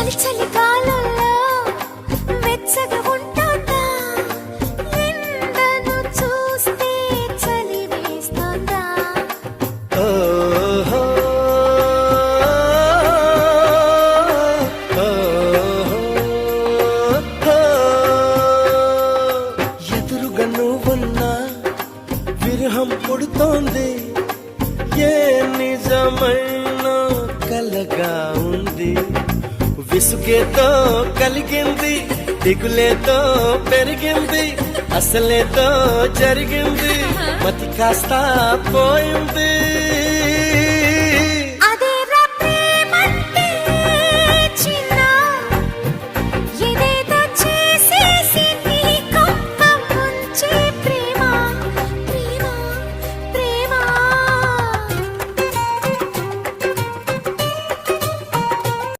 చలి చలి కాలంలో వెచ్చగా ఉంటాందా, ఎండను చూస్తే చలి వేస్తుందా. ఓహో, ఎదురుగా నువ్వున్నా విరహం పుడుతోంది, ఏ నిజమైన కలగా ఉంది. విసుగేతో కలిగింది, దిగులేతో పెరిగింది, అసలేతో జరిగింది, మతి కాస్త పోయింది.